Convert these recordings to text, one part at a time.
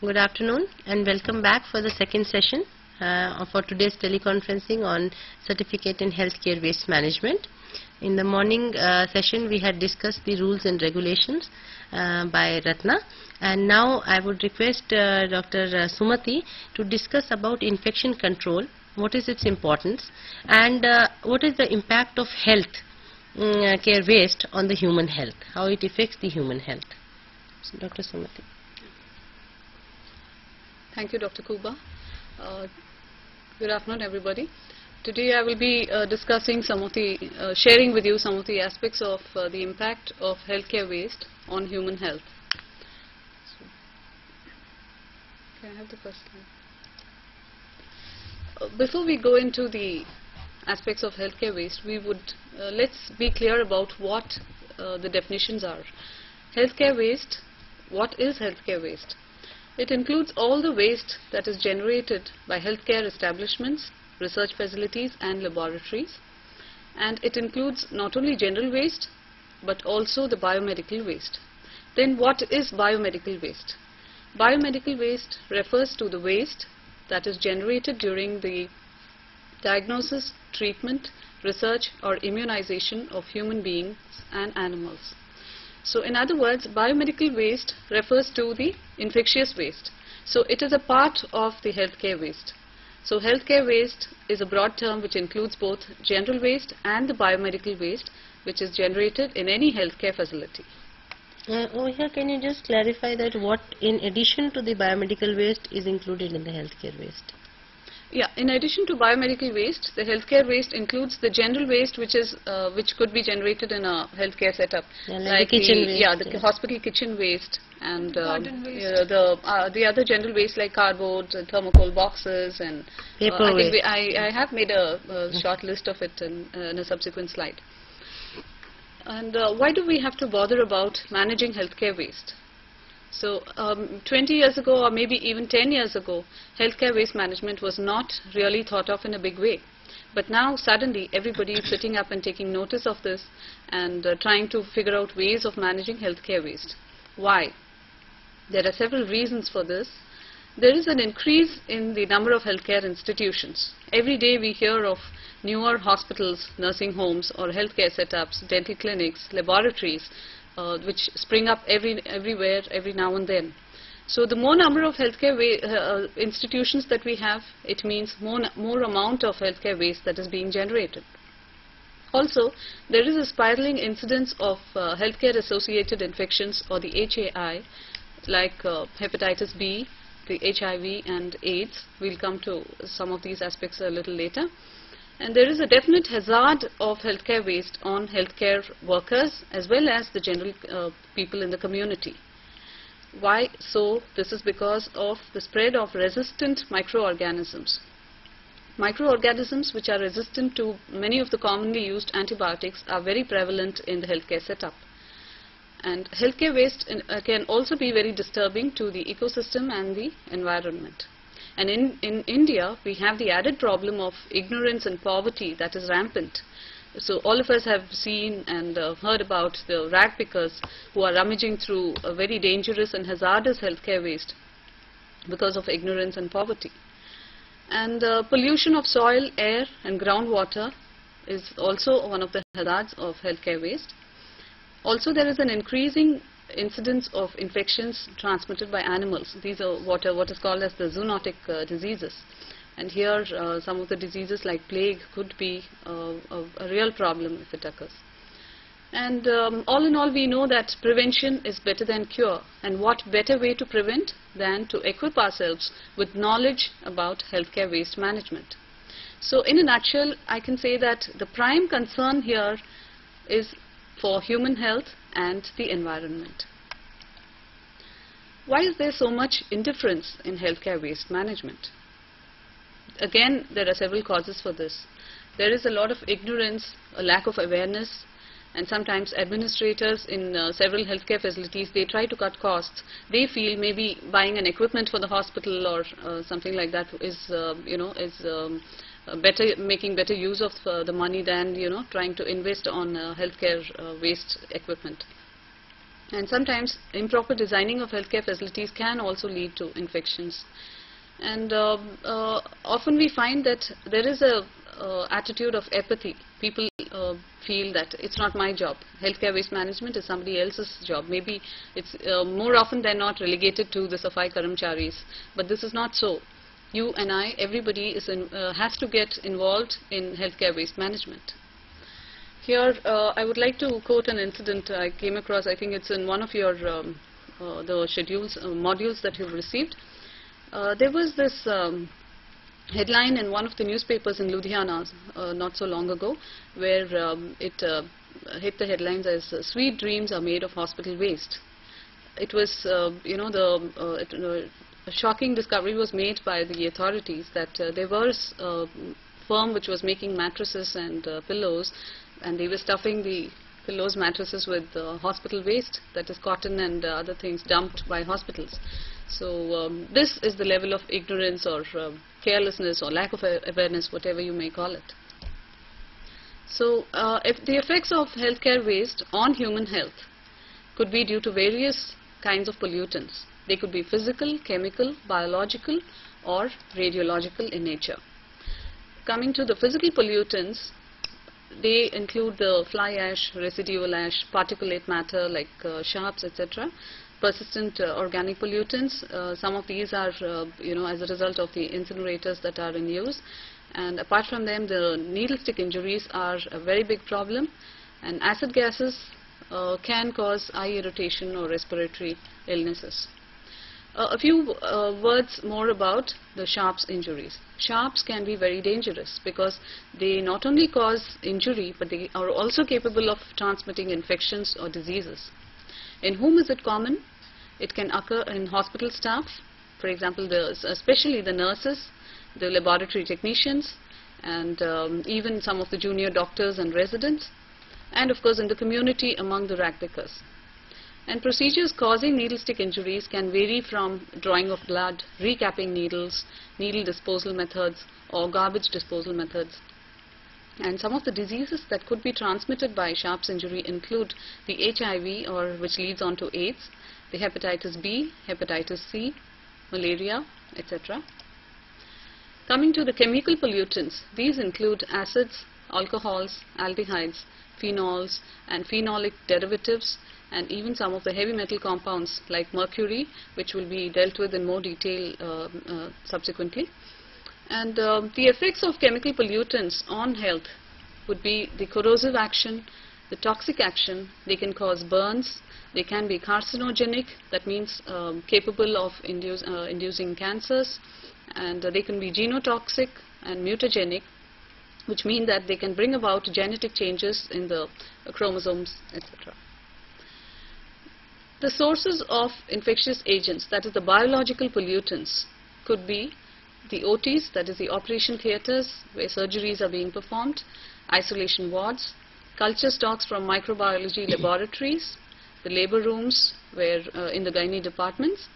Good afternoon and welcome back for the second session for today's teleconferencing on Certificate in Healthcare Waste Management. In the morning session we had discussed the rules and regulations by Ratna, and now I would request Dr. Sumati to discuss about infection control, what is its importance, and what is the impact of health care waste on the human health, how it affects the human health. So, Dr. Sumati. Thank you, Dr. Kuba. Good afternoon, everybody. Today I will be discussing sharing with you some of the aspects of the impact of healthcare waste on human health. So, can I have the first slide? Before we go into the aspects of healthcare waste, we would let's be clear about what the definitions are. Healthcare waste. What is healthcare waste? It includes all the waste that is generated by healthcare establishments, research facilities and laboratories, and it includes not only general waste but also the biomedical waste. Then what is biomedical waste? Biomedical waste refers to the waste that is generated during the diagnosis, treatment, research or immunization of human beings and animals. So in other words, biomedical waste refers to the infectious waste. So it is a part of the healthcare waste. So healthcare waste is a broad term which includes both general waste and the biomedical waste which is generated in any healthcare facility. Over here, can you just clarify that what in addition to the biomedical waste is included in the healthcare waste? Yeah, in addition to biomedical waste, the healthcare waste includes the general waste which could be generated in a healthcare setup, like the kitchen waste, the hospital kitchen waste, and waste. The other general waste like cardboard, thermocol boxes, and paper waste. I have made a short list of it in a subsequent slide. And why do we have to bother about managing healthcare waste? So 20 years ago or maybe even 10 years ago, healthcare waste management was not really thought of in a big way. But now suddenly everybody is sitting up and taking notice of this and trying to figure out ways of managing healthcare waste. Why? There are several reasons for this. There is an increase in the number of healthcare institutions. Every day we hear of newer hospitals, nursing homes or healthcare setups, dental clinics, laboratories, which spring up everywhere every now and then. So the more number of healthcare institutions that we have, it means more amount of healthcare waste that is being generated. Also, there is a spiraling incidence of healthcare associated infections, or the HAI, like hepatitis B, the HIV and AIDS. We'll come to some of these aspects a little later. And there is a definite hazard of healthcare waste on healthcare workers as well as the general people in the community. Why so? This is because of the spread of resistant microorganisms. Microorganisms which are resistant to many of the commonly used antibiotics are very prevalent in the healthcare setup. And healthcare waste can also be very disturbing to the ecosystem and the environment. And in India, we have the added problem of ignorance and poverty that is rampant. So all of us have seen and heard about the rag pickers who are rummaging through a very dangerous and hazardous healthcare waste because of ignorance and poverty. And pollution of soil, air and groundwater is also one of the hazards of healthcare waste. Also, there is an increasing incidence of infections transmitted by animals. These are what is called as the zoonotic diseases. And here some of the diseases like plague could be a real problem if it occurs. And all in all, we know that prevention is better than cure. And what better way to prevent than to equip ourselves with knowledge about healthcare waste management. So in a nutshell, I can say that the prime concern here is for human health and the environment. Why is there so much indifference in healthcare waste management? Again, there are several causes for this. There is a lot of ignorance, a lack of awareness, and sometimes administrators in several healthcare facilities, they try to cut costs. They feel maybe buying an equipment for the hospital or something like that is, making better use of the money than trying to invest on healthcare waste equipment. And sometimes improper designing of healthcare facilities can also lead to infections. And often we find that there is a attitude of apathy. People feel that it's not my job. Healthcare waste management is somebody else's job. Maybe it's more often than not relegated to the Safai Karamcharis. But this is not so. You and I, everybody has to get involved in healthcare waste management. Here, I would like to quote an incident I came across. I think it's in one of your the schedules, modules that you've received. There was this headline in one of the newspapers in Ludhiana not so long ago, where it hit the headlines as "Sweet dreams are made of hospital waste." It was, a shocking discovery was made by the authorities that there was a firm which was making mattresses and pillows, and they were stuffing the pillows, mattresses with hospital waste, that is cotton and other things dumped by hospitals. So this is the level of ignorance or carelessness or lack of awareness, whatever you may call it. So if the effects of healthcare waste on human health could be due to various kinds of pollutants. They could be physical, chemical, biological, or radiological in nature. Coming to the physical pollutants, they include the fly ash, residual ash, particulate matter like sharps, etc. Persistent organic pollutants. Some of these are, as a result of the incinerators that are in use. And apart from them, the needle stick injuries are a very big problem. And acid gases can cause eye irritation or respiratory illnesses. A few words more about the sharps injuries. Sharps can be very dangerous because they not only cause injury, but they are also capable of transmitting infections or diseases. In whom is it common? It can occur in hospital staff, for example, especially the nurses, the laboratory technicians, and even some of the junior doctors and residents, and of course in the community among the rag pickers. And procedures causing needle stick injuries can vary from drawing of blood, recapping needles, needle disposal methods, or garbage disposal methods. And some of the diseases that could be transmitted by sharps injury include the HIV, or which leads on to AIDS, the hepatitis B, hepatitis C, malaria, etc. Coming to the chemical pollutants, these include acids, alcohols, aldehydes, phenols, and phenolic derivatives, and even some of the heavy metal compounds like mercury, which will be dealt with in more detail subsequently. And the effects of chemical pollutants on health would be the corrosive action, the toxic action. They can cause burns, they can be carcinogenic, that means capable of inducing cancers, and they can be genotoxic and mutagenic, which mean that they can bring about genetic changes in the chromosomes, etc. The sources of infectious agents, that is the biological pollutants, could be the OTs, that is the operation theatres where surgeries are being performed, isolation wards, culture stocks from microbiology laboratories, the labor rooms where in the gynae departments,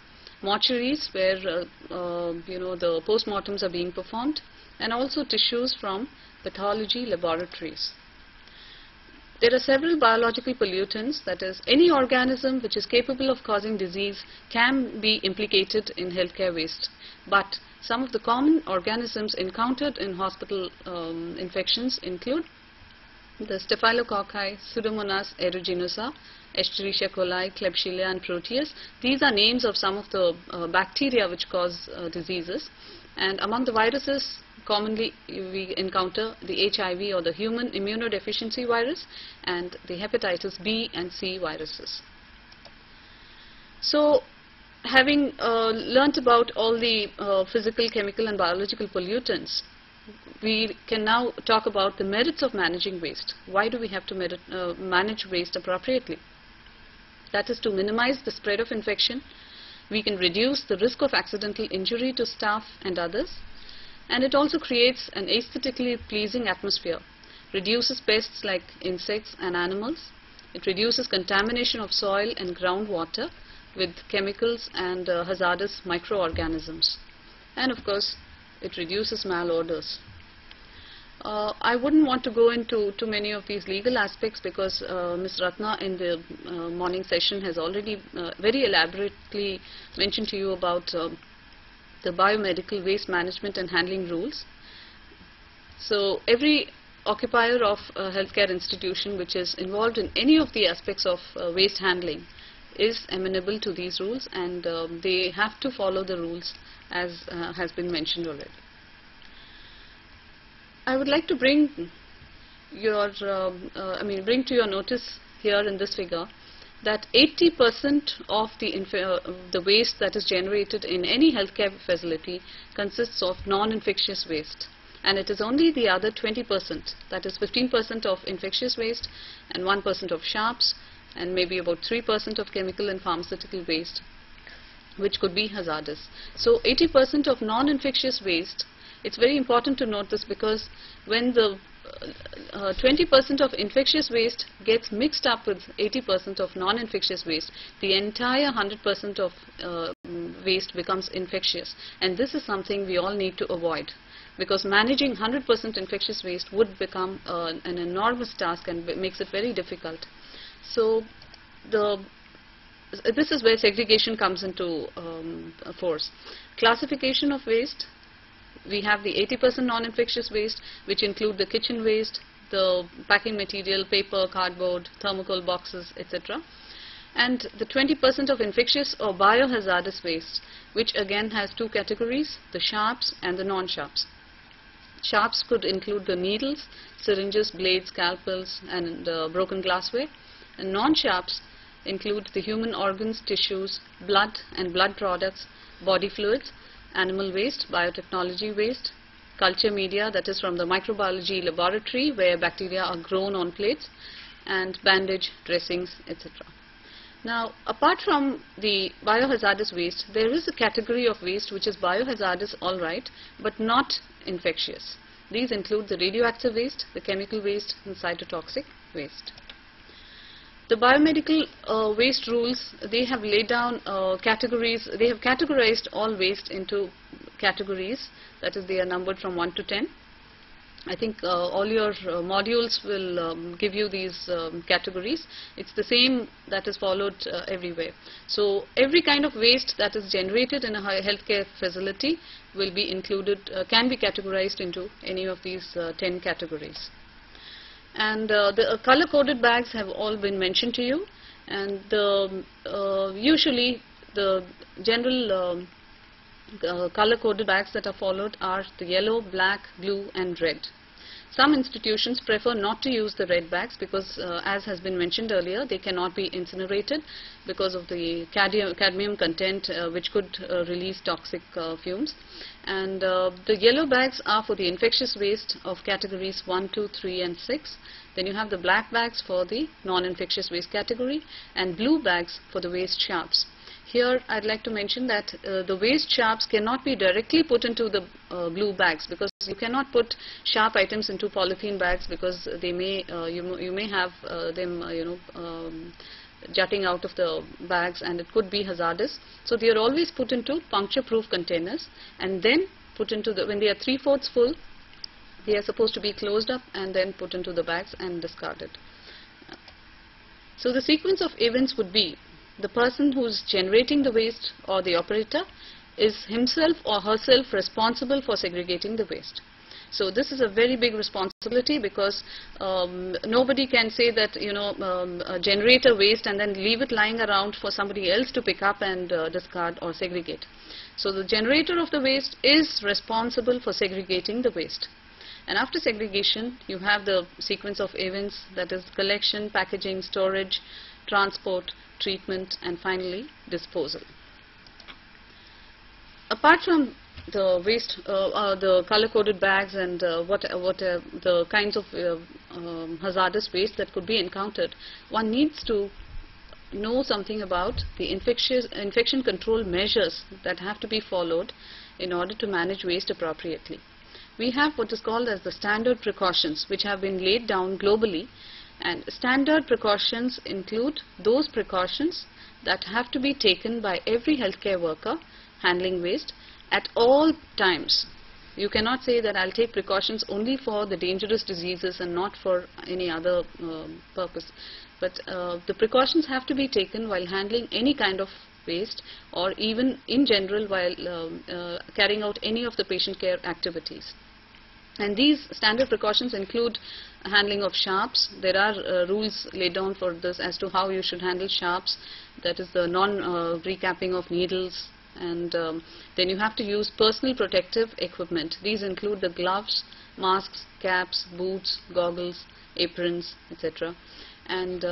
mortuaries where the postmortems are being performed, and also tissues from pathology laboratories. There are several biological pollutants, that is, any organism which is capable of causing disease can be implicated in healthcare waste. But some of the common organisms encountered in hospital infections include the Staphylococci, Pseudomonas aeruginosa, Escherichia coli, Klebsiella, and Proteus. These are names of some of the bacteria which cause diseases. And among the viruses, commonly we encounter the HIV or the human immunodeficiency virus and the hepatitis B and C viruses. So, having learnt about all the physical, chemical and biological pollutants, we can now talk about the merits of managing waste. Why do we have to manage waste appropriately? That is to minimize the spread of infection. We can reduce the risk of accidental injury to staff and others. And it also creates an aesthetically pleasing atmosphere, reduces pests like insects and animals. It reduces contamination of soil and groundwater with chemicals and hazardous microorganisms. And of course, it reduces malodors. I wouldn't want to go into too many of these legal aspects because Ms. Ratna in the morning session has already very elaborately mentioned to you about the biomedical waste management and handling rules. So every occupier of a healthcare institution which is involved in any of the aspects of waste handling is amenable to these rules, and they have to follow the rules as has been mentioned already. I would like to bring your, bring to your notice here in this figure that 80% of the waste that is generated in any healthcare facility consists of non-infectious waste, and it is only the other 20%, that is 15% of infectious waste and 1% of sharps and maybe about 3% of chemical and pharmaceutical waste, which could be hazardous. So 80% of non-infectious waste. It's very important to note this because when the 20% of infectious waste gets mixed up with 80% of non-infectious waste, the entire 100% of waste becomes infectious, and this is something we all need to avoid, because managing 100% infectious waste would become an enormous task and makes it very difficult. So this is where segregation comes into force. Classification of waste. We have the 80% non-infectious waste, which include the kitchen waste, the packing material, paper, cardboard, thermocol boxes, etc. And the 20% of infectious or biohazardous waste, which again has two categories, the sharps and the non-sharps. Sharps could include the needles, syringes, blades, scalpels, and broken glassware. And non-sharps include the human organs, tissues, blood and blood products, body fluids, animal waste, biotechnology waste, culture media, that is from the microbiology laboratory where bacteria are grown on plates, and bandage, dressings, etc. Now, apart from the biohazardous waste, there is a category of waste which is biohazardous, all right, but not infectious. These include the radioactive waste, the chemical waste, and cytotoxic waste. The biomedical waste rules, they have laid down categories. They have categorized all waste into categories, that is, they are numbered from 1 to 10. I think all your modules will give you these categories. It's the same that is followed everywhere. So every kind of waste that is generated in a healthcare facility will be included, can be categorized into any of these 10 categories. And the color-coded bags have all been mentioned to you, and usually the general color-coded bags that are followed are the yellow, black, blue and red. Some institutions prefer not to use the red bags because as has been mentioned earlier, they cannot be incinerated because of the cadmium content which could release toxic fumes. And the yellow bags are for the infectious waste of categories 1, 2, 3 and 6. Then you have the black bags for the non-infectious waste category and blue bags for the waste sharps. Here I'd like to mention that the waste sharps cannot be directly put into the blue bags, because you cannot put sharp items into polythene bags because they may you may have them jutting out of the bags, and it could be hazardous. So they are always put into puncture-proof containers and then put into the, when they are 3/4 full, they are supposed to be closed up and then put into the bags and discarded. So the sequence of events would be: the person who is generating the waste or the operator is himself or herself responsible for segregating the waste. So this is a very big responsibility, because nobody can say that generate a waste and then leave it lying around for somebody else to pick up and discard or segregate. So the generator of the waste is responsible for segregating the waste. And after segregation, you have the sequence of events, that is collection, packaging, storage, transport, treatment, and finally disposal. Apart from the waste, the color-coded bags and the kinds of hazardous waste that could be encountered, one needs to know something about the infection control measures that have to be followed in order to manage waste appropriately. We have what is called as the standard precautions, which have been laid down globally, and standard precautions include those precautions that have to be taken by every healthcare worker handling waste at all times, You cannot say that I'll take precautions only for the dangerous diseases and not for any other purpose. But the precautions have to be taken while handling any kind of waste, or even in general while carrying out any of the patient care activities. And these standard precautions include handling of sharps. There are rules laid down for this as to how you should handle sharps, that is the non-recapping of needles, and then you have to use personal protective equipment. These include the gloves, masks, caps, boots, goggles, aprons, etc. And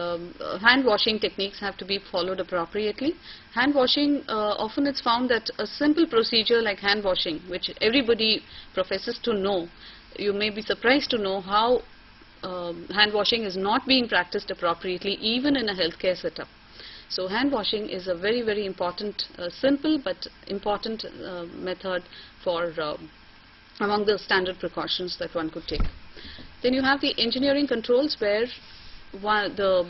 hand washing techniques have to be followed appropriately. Hand washing, often it's found that a simple procedure like hand washing, which everybody professes to know, you may be surprised to know how hand washing is not being practiced appropriately even in a healthcare setup. So hand washing is a very, very important, simple but important method for among the standard precautions that one could take. Then you have the engineering controls, where the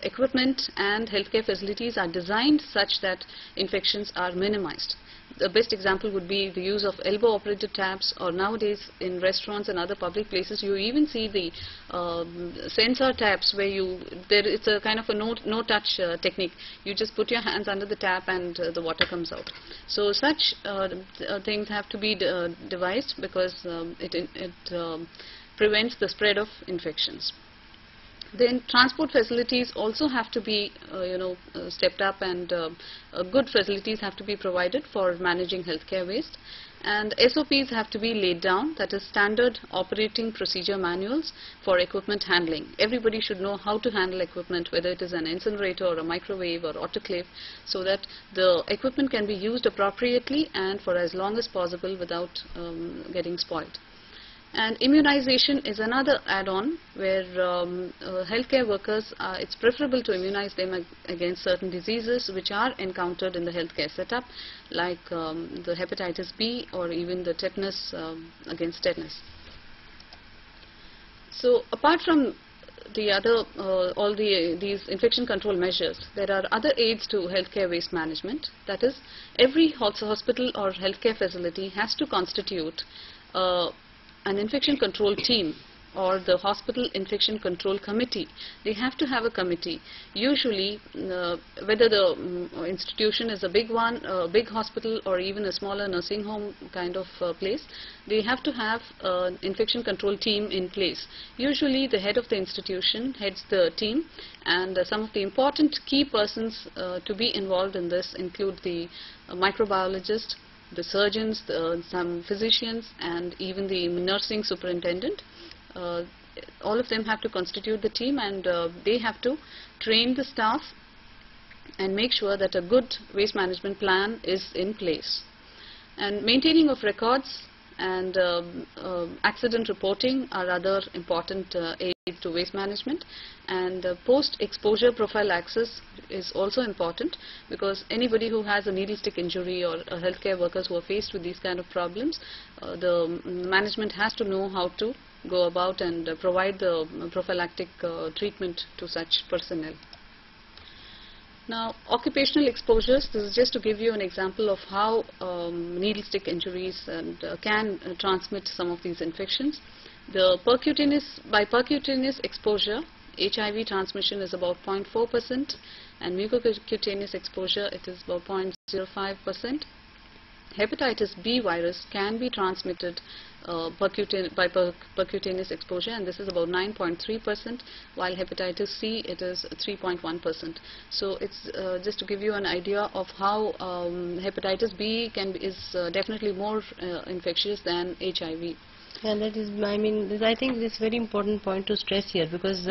equipment and healthcare facilities are designed such that infections are minimized. The best example would be the use of elbow operated taps, or nowadays in restaurants and other public places you even see the sensor taps where it's a kind of a no touch technique. You just put your hands under the tap and the water comes out. So such things have to be devised because it prevents the spread of infections. Then transport facilities also have to be stepped up, and good facilities have to be provided for managing healthcare waste. And SOPs have to be laid down, that is standard operating procedure manuals for equipment handling. Everybody should know how to handle equipment, whether it is an incinerator or a microwave or autoclave, so that the equipment can be used appropriately and for as long as possible without getting spoiled. And immunization is another add-on where healthcare workers, it's preferable to immunize them against certain diseases which are encountered in the healthcare setup, like the hepatitis B or even the tetanus, against tetanus. So apart from the other, these infection control measures, there are other aids to healthcare waste management. That is, every hospital or healthcare facility has to constitute an infection control team, or the hospital infection control committee. They have to have a committee. Usually, whether the institution is a big one, a big hospital, or even a smaller nursing home kind of place, they have to have an infection control team in place. Usually, the head of the institution heads the team, and some of the important key persons to be involved in this include the microbiologist, the surgeons, some physicians, and even the nursing superintendent. All of them have to constitute the team, and they have to train the staff and make sure that a good waste management plan is in place. And maintaining of records and accident reporting are other important aids to waste management. And post-exposure prophylaxis is also important, because anybody who has a needle stick injury or healthcare workers who are faced with these kind of problems, the management has to know how to go about and provide the prophylactic treatment to such personnel. Now, occupational exposures, this is just to give you an example of how needle stick injuries can transmit some of these infections. By percutaneous exposure, HIV transmission is about 0.4%, and mucocutaneous exposure, it is about 0.05%. Hepatitis B virus can be transmitted by percutaneous exposure, and this is about 9.3%, while hepatitis C, it is 3.1%. So it's just to give you an idea of how hepatitis B is definitely more infectious than HIV. And that is, I mean, I think this is very important point to stress here, because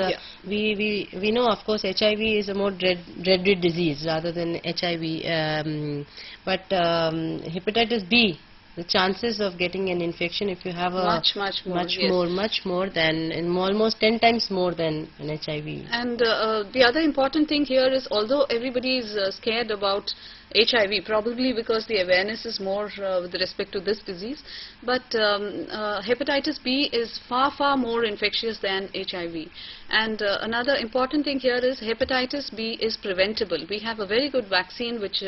we know, of course, HIV is a more dreaded disease rather than HIV, but hepatitis B, the chances of getting an infection, if you have a much more than, almost 10 times more than an HIV. And the other important thing here is, although everybody is scared about HIV, probably because the awareness is more with respect to this disease. But hepatitis B is far, far more infectious than HIV. And another important thing here is hepatitis B is preventable. We have a very good vaccine which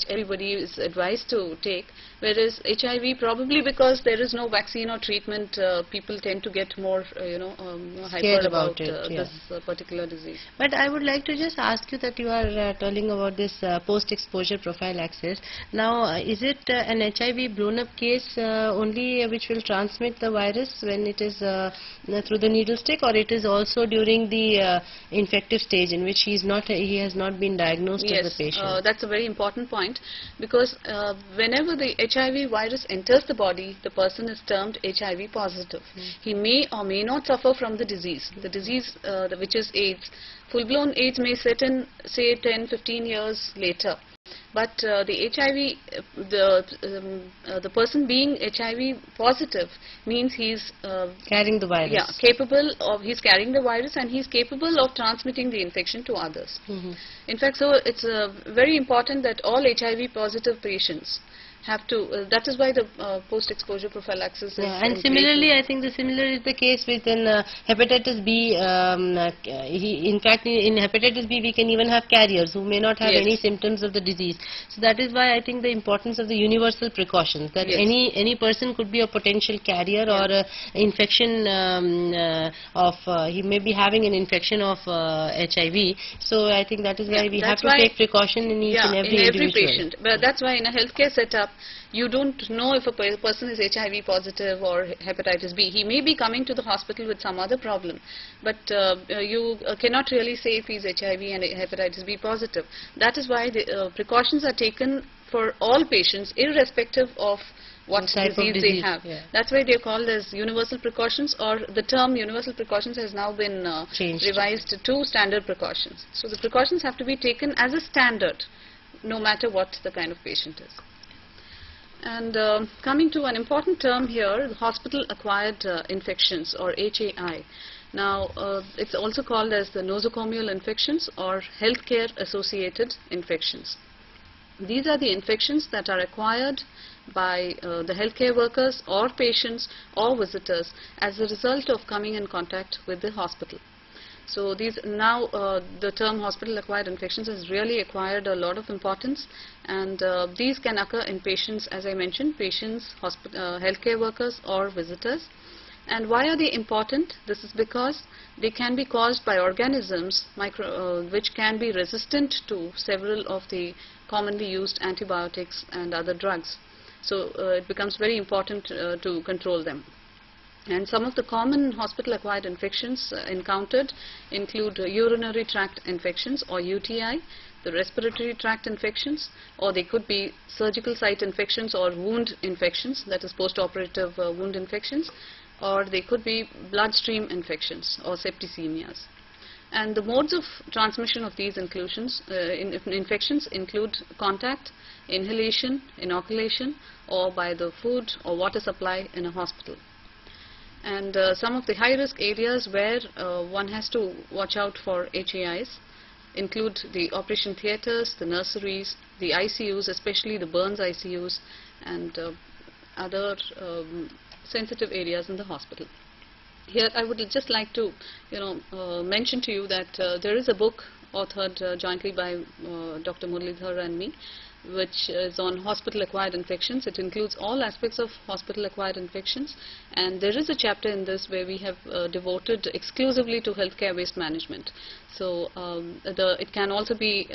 everybody is advised to take, whereas HIV, probably because there is no vaccine or treatment, people tend to get more hyper about this particular disease. But I would like to just ask you that you are telling about this post-exposure prophylaxis. Now, is it an HIV blown-up case only which will transmit the virus when it is through the needle stick, or it is also during the infective stage in which he has not been diagnosed as a patient? Yes, that's a very important point, because whenever the HIV virus enters the body, the person is termed HIV positive. He may or may not suffer from the disease. The disease which is AIDS. Full-blown AIDS may set in, say, 10-15 years later. But the HIV, the person being HIV positive means he's carrying the virus. Yeah, he's carrying the virus, and he's capable of transmitting the infection to others. In fact, so it's very important that all HIV positive patients have to, that is why the post-exposure prophylaxis is and similarly, I think similar is the case with hepatitis B. In fact, in hepatitis B, we can even have carriers who may not have any symptoms of the disease. So that is why I think the importance of the universal precautions, that any person could be a potential carrier or infection he may be having an infection of HIV. So I think that is why we have to take precaution in each and every individual. Patient. But that's why in a healthcare setup, you don't know if a person is HIV positive or hepatitis B. He may be coming to the hospital with some other problem, but you cannot really say if he's HIV and hepatitis B positive. That is why the precautions are taken for all patients, irrespective of what disease they have. That's why they are called as universal precautions, or the term universal precautions has now been revised to standard precautions. So the precautions have to be taken as a standard, no matter what the kind of patient is. And coming to an important term here, hospital-acquired infections, or HAI. Now, it's also called as the nosocomial infections or healthcare-associated infections. These are the infections that are acquired by the healthcare workers or patients or visitors as a result of coming in contact with the hospital. So these now the term hospital-acquired infections has really acquired a lot of importance, and these can occur in patients, as I mentioned, patients, healthcare workers or visitors. And why are they important? This is because they can be caused by organisms which can be resistant to several of the commonly used antibiotics and other drugs. So it becomes very important to control them. And some of the common hospital-acquired infections encountered include urinary tract infections, or UTI, the respiratory tract infections, or they could be surgical site infections or wound infections, that is post-operative wound infections, or they could be bloodstream infections or septicemias. And the modes of transmission of these infections include contact, inhalation, inoculation, or by the food or water supply in a hospital. And some of the high-risk areas where one has to watch out for HAIs include the operation theatres, the nurseries, the ICUs, especially the burns ICUs, and other sensitive areas in the hospital. Here I would just like to mention to you that there is a book authored jointly by Dr. Muralidhar and me, which is on hospital-acquired infections. It includes all aspects of hospital-acquired infections, and there is a chapter in this where we have devoted exclusively to healthcare waste management. So it can also be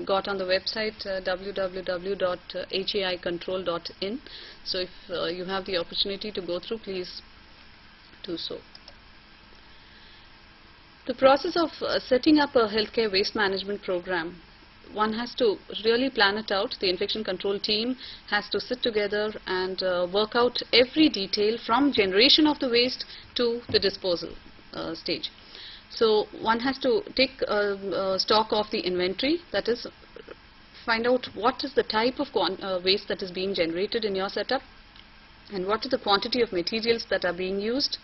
got on the website www.haicontrol.in. So if you have the opportunity to go through, please do so. The process of setting up a healthcare waste management program, one has to really plan it out. The infection control team has to sit together and work out every detail from generation of the waste to the disposal stage. So one has to take stock of the inventory, that is, find out what is the type of waste that is being generated in your setup, and what is the quantity of materials that are being used,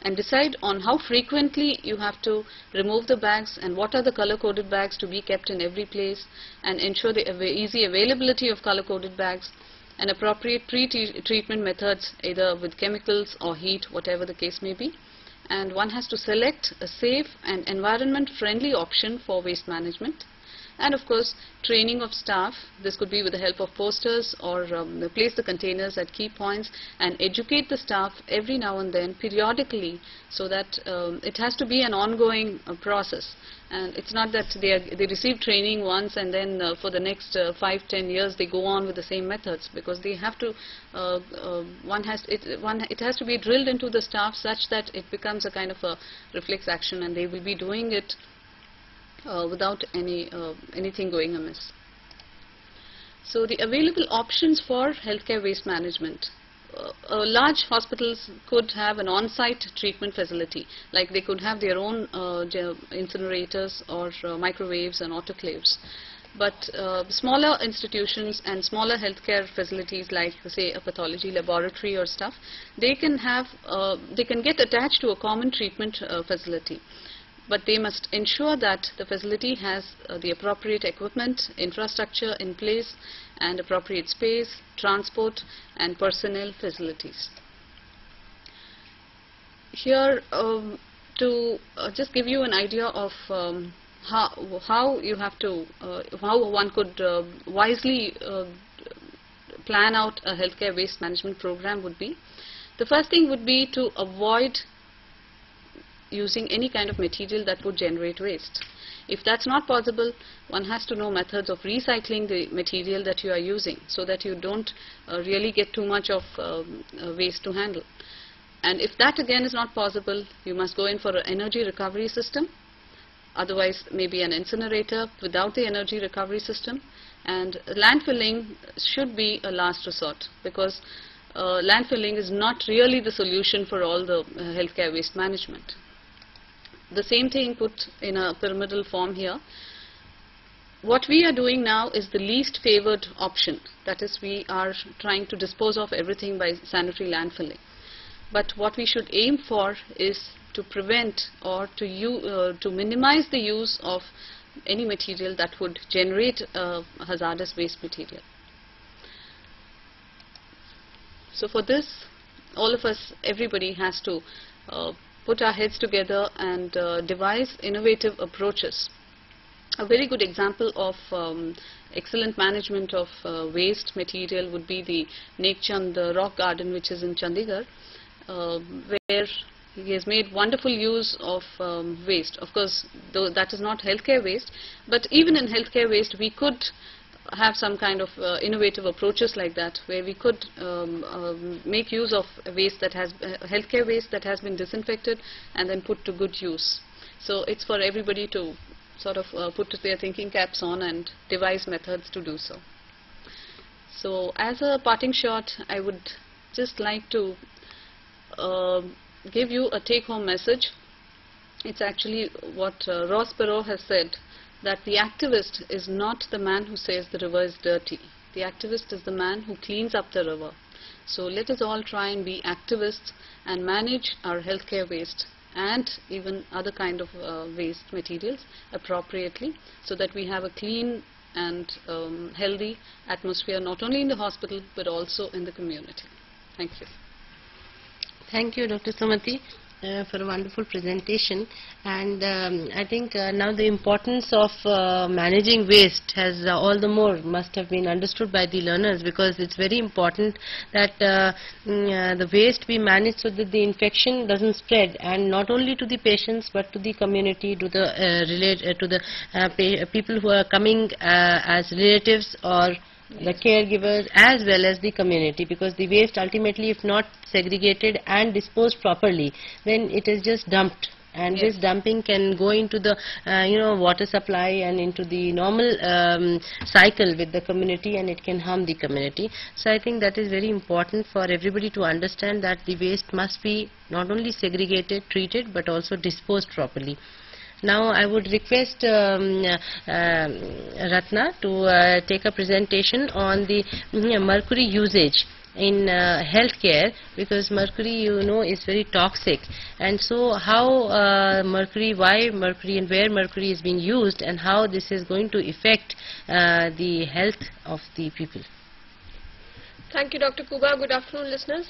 and decide on how frequently you have to remove the bags and what are the color-coded bags to be kept in every place, and ensure the easy availability of color-coded bags and appropriate pre-treatment methods, either with chemicals or heat, whatever the case may be. And one has to select a safe and environment-friendly option for waste management. And of course, training of staff. This could be with the help of posters, or place the containers at key points and educate the staff every now and then, periodically, so that it has to be an ongoing process. And it's not that they receive training once and then for the next 5-10 years they go on with the same methods, because they have to it has to be drilled into the staff such that it becomes a kind of a reflex action, and they will be doing it without anything going amiss. So the available options for healthcare waste management. Large hospitals could have an on-site treatment facility, like they could have their own incinerators or microwaves and autoclaves. But smaller institutions and smaller healthcare facilities, like say a pathology laboratory or stuff, they can get attached to a common treatment facility. But they must ensure that the facility has the appropriate equipment, infrastructure in place, and appropriate space, transport, and personnel facilities. Here, to just give you an idea of how one could wisely plan out a healthcare waste management program would be, the first thing would be to avoid using any kind of material that would generate waste. If that's not possible, one has to know methods of recycling the material that you are using, so that you don't really get too much of waste to handle. And if that again is not possible, you must go in for an energy recovery system, otherwise maybe an incinerator without the energy recovery system. And landfilling should be a last resort, because landfilling is not really the solution for all the healthcare waste management. The same thing put in a pyramidal form here. What we are doing now is the least favored option. That is, we are trying to dispose of everything by sanitary landfilling. But what we should aim for is to prevent or to minimize the use of any material that would generate hazardous waste material. So for this, all of us, everybody has to put our heads together and devise innovative approaches. A very good example of excellent management of waste material would be the Nekchand Rock Garden, which is in Chandigarh, where he has made wonderful use of waste. Of course, though that is not healthcare waste, but even in healthcare waste we could have some kind of innovative approaches like that, where we could make use of waste that has healthcare waste that has been disinfected and then put to good use. So it's for everybody to sort of put their thinking caps on and devise methods to do so. So as a parting shot, I would just like to give you a take-home message. It's actually what Ross Perot has said, that the activist is not the man who says the river is dirty. The activist is the man who cleans up the river. So let us all try and be activists and manage our healthcare waste and even other kind of waste materials appropriately, so that we have a clean and healthy atmosphere, not only in the hospital but also in the community. Thank you. Thank you, Dr. Sumati, for a wonderful presentation. And I think now the importance of managing waste has all the more must have been understood by the learners, because it's very important that the waste be managed so that the infection doesn't spread, and not only to the patients but to the community, to the people who are coming as relatives or the caregivers, as well as the community, because the waste ultimately, if not segregated and disposed properly, then it is just dumped, and this dumping can go into the water supply and into the normal cycle with the community, and it can harm the community. So I think that is very important for everybody to understand, that the waste must be not only segregated, treated, but also disposed properly. Now I would request Ratna to take a presentation on the mercury usage in healthcare, because mercury, you know, is very toxic. And so how mercury, why mercury, and where mercury is being used, and how this is going to affect the health of the people. Thank you, Dr. Kuba. Good afternoon, listeners.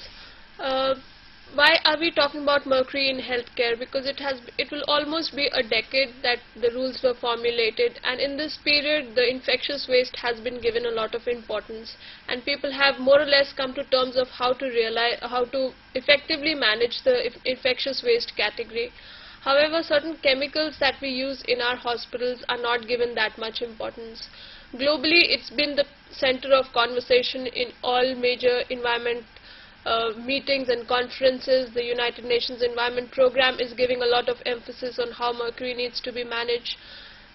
Why are we talking about mercury in healthcare? Because it will almost be a decade that the rules were formulated, and in this period the infectious waste has been given a lot of importance, and people have more or less come to terms of how to effectively manage the infectious waste category. However, certain chemicals that we use in our hospitals are not given that much importance. Globally, it's been the center of conversation in all major environment meetings and conferences. The United Nations Environment Program is giving a lot of emphasis on how mercury needs to be managed.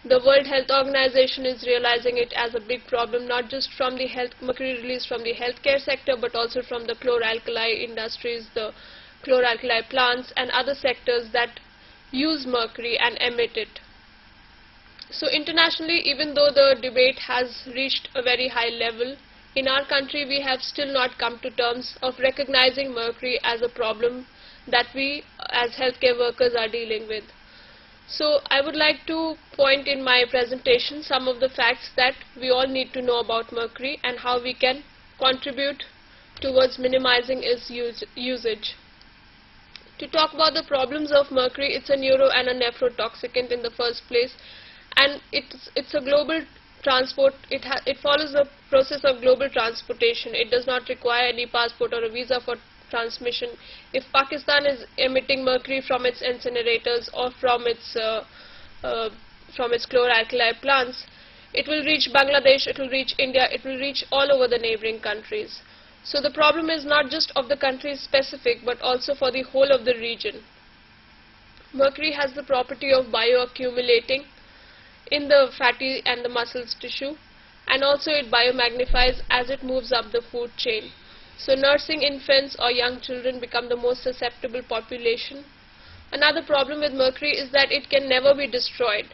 The World Health Organization is realizing it as a big problem, not just from the mercury release from the healthcare sector, but also from the chlor-alkali industries, the chlor-alkali plants, and other sectors that use mercury and emit it. So internationally, even though the debate has reached a very high level, in our country we have still not come to terms of recognizing mercury as a problem that we as healthcare workers are dealing with. So I would like to point in my presentation some of the facts that we all need to know about mercury and how we can contribute towards minimizing its usage. To talk about the problems of mercury, it's a neuro and a nephrotoxicant in the first place, and it's a global transport. It follows the process of global transportation. It does not require any passport or a visa for transmission. If Pakistan is emitting mercury from its incinerators or from its chlor-alkali plants, it will reach Bangladesh, it will reach India, it will reach all over the neighboring countries. So the problem is not just of the country specific, but also for the whole of the region. Mercury has the property of bioaccumulating in the fatty and the muscles tissue, and also it biomagnifies as it moves up the food chain. So nursing infants or young children become the most susceptible population. Another problem with mercury is that it can never be destroyed.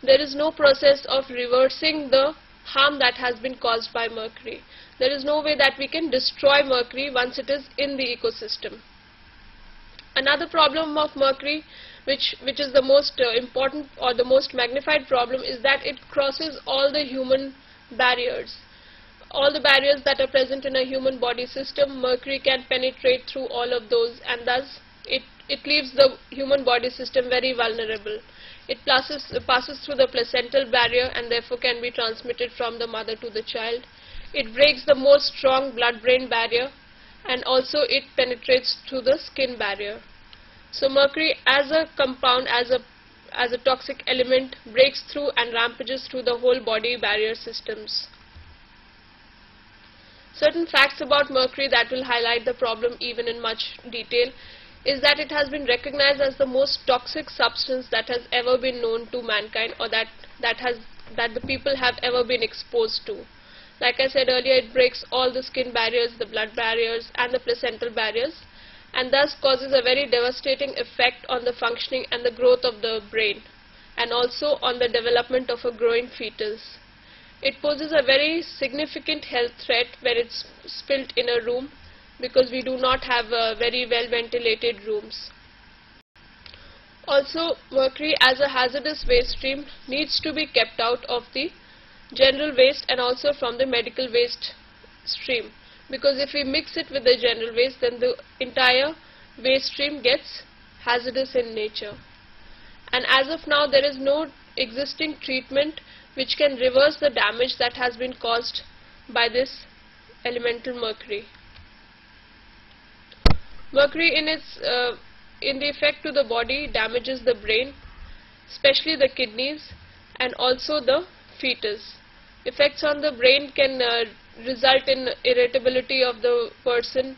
There is no process of reversing the harm that has been caused by mercury. There is no way that we can destroy mercury once it is in the ecosystem. Another problem of mercury, which is the most important or the most magnified problem, is that it crosses all the human barriers. All the barriers that are present in a human body system, mercury can penetrate through all of those, and thus it leaves the human body system very vulnerable. It passes through the placental barrier and therefore can be transmitted from the mother to the child. It breaks the most strong blood-brain barrier, and also it penetrates through the skin barrier. So mercury as a compound, as a toxic element, breaks through and rampages through the whole body barrier systems. Certain facts about mercury that will highlight the problem even in much detail is that it has been recognized as the most toxic substance that has ever been known to mankind, or that the people have ever been exposed to. Like I said earlier, it breaks all the skin barriers, the blood barriers, and the placental barriers, and thus causes a very devastating effect on the functioning and the growth of the brain, and also on the development of a growing fetus. It poses a very significant health threat when it's spilled in a room, because we do not have very well ventilated rooms. Also, mercury as a hazardous waste stream needs to be kept out of the general waste and also from the medical waste stream, because if we mix it with the general waste, then the entire waste stream gets hazardous in nature. And as of now, there is no existing treatment which can reverse the damage that has been caused by this elemental mercury. Mercury in the effect to the body damages the brain, especially the kidneys, and also the fetus. Effects on the brain can result in irritability of the person.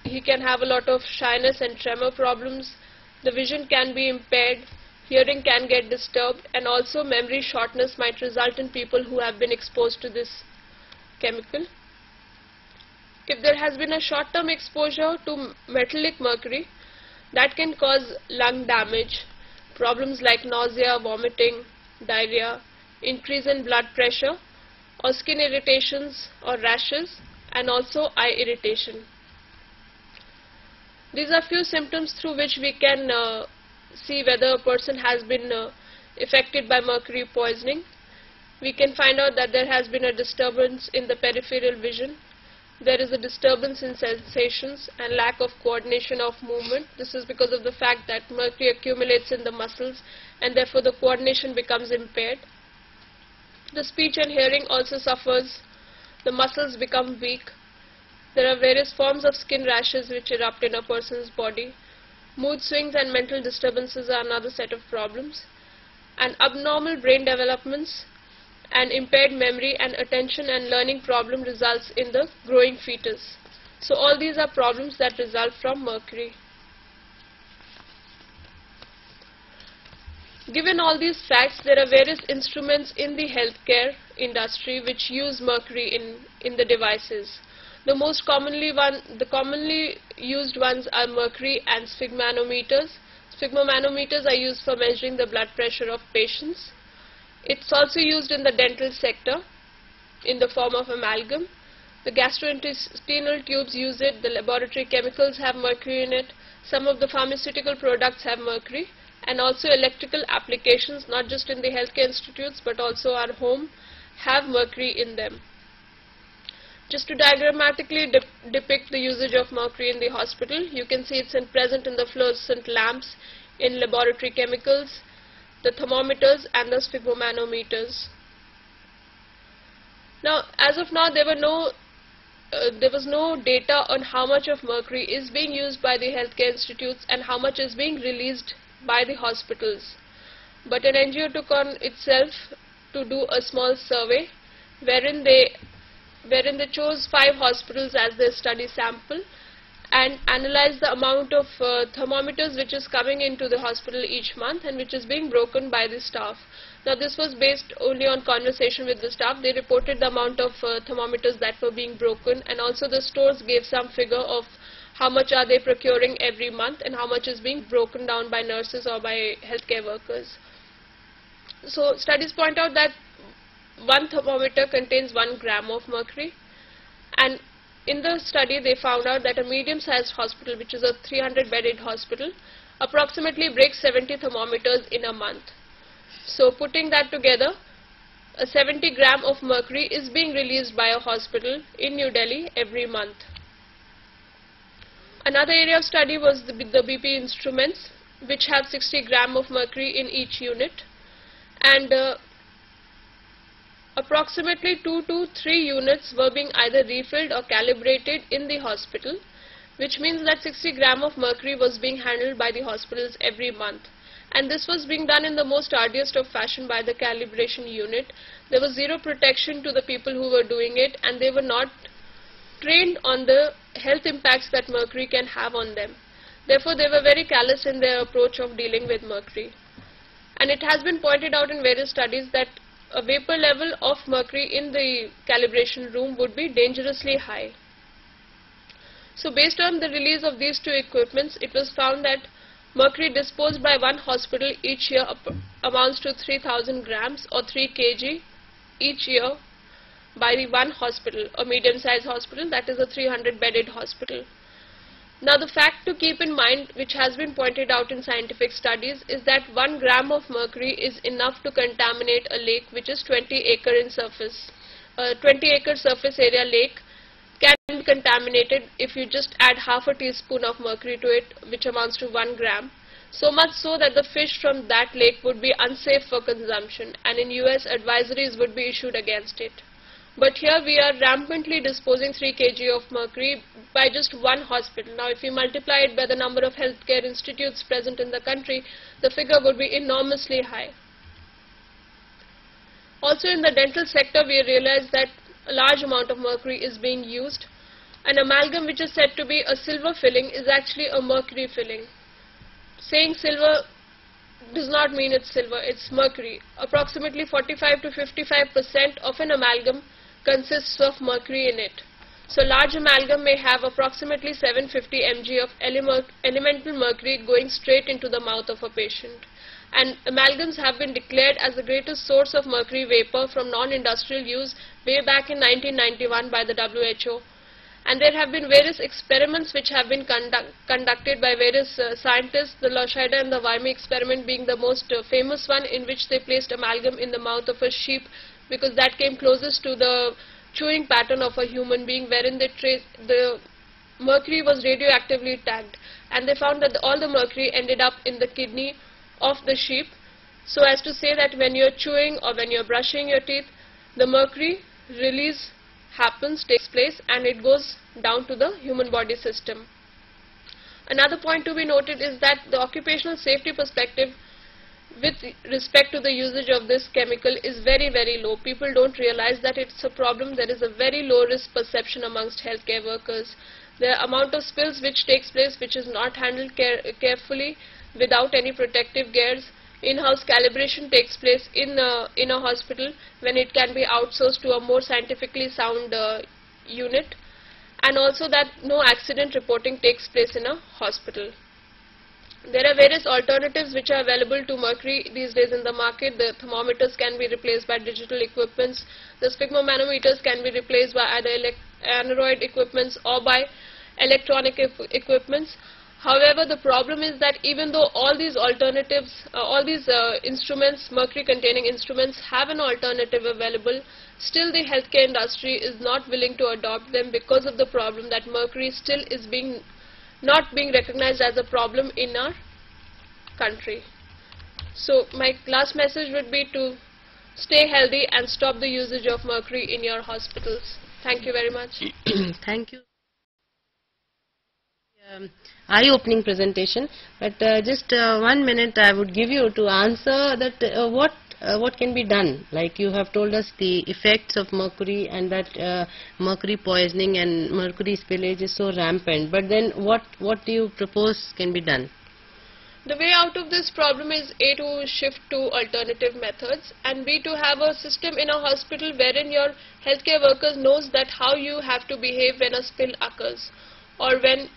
He can have a lot of shyness and tremor problems. The vision can be impaired, hearing can get disturbed, and also memory shortness might result in people who have been exposed to this chemical. If there has been a short-term exposure to metallic mercury, that can cause lung damage, problems like nausea, vomiting, diarrhea, increase in blood pressure, or skin irritations or rashes, and also eye irritation. These are few symptoms through which we can see whether a person has been affected by mercury poisoning. We can find out that there has been a disturbance in the peripheral vision. There is a disturbance in sensations and lack of coordination of movement. This is because of the fact that mercury accumulates in the muscles and therefore the coordination becomes impaired. The speech and hearing also suffers. The muscles become weak. There are various forms of skin rashes which erupt in a person's body. Mood swings and mental disturbances are another set of problems. And abnormal brain developments and impaired memory and attention and learning problem results in the growing fetus. So all these are problems that result from mercury. Given all these facts, there are various instruments in the healthcare industry which use mercury in the devices. The commonly used ones are mercury and sphygmanometers. Sphygmomanometers are used for measuring the blood pressure of patients. It's also used in the dental sector in the form of amalgam. The gastrointestinal tubes use it. The laboratory chemicals have mercury in it. Some of the pharmaceutical products have mercury. And also electrical applications, not just in the healthcare institutes but also our home, have mercury in them. Just to diagrammatically depict the usage of mercury in the hospital, you can see it's present in the fluorescent lamps, in laboratory chemicals, the thermometers and the sphygmomanometers. Now, as of now, there was no data on how much of mercury is being used by the healthcare institutes and how much is being released by the hospitals. But an NGO took on itself to do a small survey wherein they chose 5 hospitals as their study sample and analyzed the amount of thermometers which is coming into the hospital each month and which is being broken by the staff. Now this was based only on conversation with the staff. They reported the amount of thermometers that were being broken, and also the stores gave some figure of how much are they procuring every month and how much is being broken down by nurses or by healthcare workers. So studies point out that one thermometer contains 1 gram of mercury, and in the study they found out that a medium-sized hospital, which is a 300-bedded hospital, approximately breaks 70 thermometers in a month. So putting that together, a 70 gram of mercury is being released by a hospital in New Delhi every month. Another area of study was the BP instruments, which have 60 gram of mercury in each unit, and approximately 2 to 3 units were being either refilled or calibrated in the hospital, which means that 60 gram of mercury was being handled by the hospitals every month. And this was being done in the most arduous of fashion by the calibration unit. There was zero protection to the people who were doing it, and they were not trained on the health impacts that mercury can have on them. Therefore, they were very callous in their approach of dealing with mercury. And it has been pointed out in various studies that a vapor level of mercury in the calibration room would be dangerously high. So based on the release of these 2 equipments, it was found that mercury disposed by one hospital each year amounts to 3000 grams or 3 kg each year by the one hospital, a medium-sized hospital, that is a 300-bedded hospital. Now the fact to keep in mind, which has been pointed out in scientific studies, is that 1 gram of mercury is enough to contaminate a lake which is 20 acre in surface. A 20 acre surface area lake can be contaminated if you just add half a teaspoon of mercury to it, which amounts to 1 gram. So much so that the fish from that lake would be unsafe for consumption, and in US advisories would be issued against it. But here we are rampantly disposing 3 kg of mercury by just one hospital. Now if you multiply it by the number of healthcare institutes present in the country, the figure would be enormously high. Also in the dental sector, we realize that a large amount of mercury is being used. An amalgam which is said to be a silver filling is actually a mercury filling. Saying silver does not mean it's silver, it's mercury. Approximately 45 to 55% of an amalgam consists of mercury in it. So large amalgam may have approximately 750 mg of elemental mercury going straight into the mouth of a patient. And amalgams have been declared as the greatest source of mercury vapor from non-industrial use way back in 1991 by the WHO. And there have been various experiments which have been conducted by various scientists, the Loshida and the Weimi experiment being the most famous one, in which they placed amalgam in the mouth of a sheep because that came closest to the chewing pattern of a human being, wherein they the mercury was radioactively tagged, and they found that all the mercury ended up in the kidney of the sheep, so as to say that when you're chewing or when you're brushing your teeth, the mercury release takes place, and it goes down to the human body system. Another point to be noted is that the occupational safety perspective with respect to the usage of this chemical is very, very low. People don't realize that it's a problem. There is a very low risk perception amongst healthcare workers. The amount of spills which takes place, which is not handled carefully without any protective gears. In-house calibration takes place in a hospital when it can be outsourced to a more scientifically sound unit, and also that no accident reporting takes place in a hospital. There are various alternatives which are available to mercury these days in the market. The thermometers can be replaced by digital equipments. The sphygmomanometers can be replaced by either aneroid equipments or by electronic equipments. However, the problem is that even though all these alternatives, instruments, mercury-containing instruments have an alternative available, still the healthcare industry is not willing to adopt them because of the problem that mercury still is not being recognized as a problem in our country. So my last message would be to stay healthy and stop the usage of mercury in your hospitals. Thank you very much. Thank you. Eye-opening presentation, but just 1 minute I would give you to answer that what can be done. Like you have told us the effects of mercury, and that mercury poisoning and mercury spillage is so rampant, but then what do you propose can be done? The way out of this problem is A, to shift to alternative methods, and B, to have a system in a hospital wherein your healthcare workers knows that how you have to behave when a spill occurs or when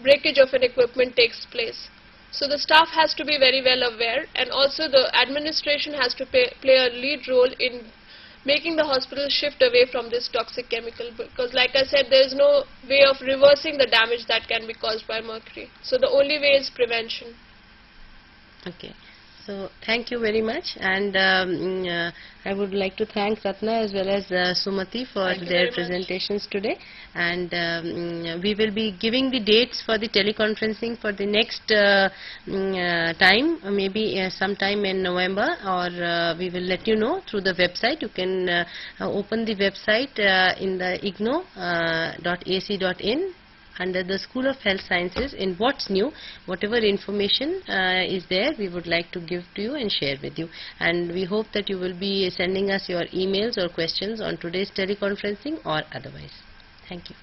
breakage of an equipment takes place. So the staff has to be very well aware, and also the administration has to play a lead role in making the hospital shift away from this toxic chemical, because like I said, there is no way of reversing the damage that can be caused by mercury. So the only way is prevention. Okay. So thank you very much, and I would like to thank Ratna as well as Sumati for their presentations today, and we will be giving the dates for the teleconferencing for the next time, maybe sometime in November, or we will let you know through the website. You can open the website in the igno.ac.in under the School of Health Sciences. In What's New, whatever information is there, we would like to give to you and share with you, and we hope that you will be sending us your emails or questions on today's teleconferencing or otherwise. Thank you.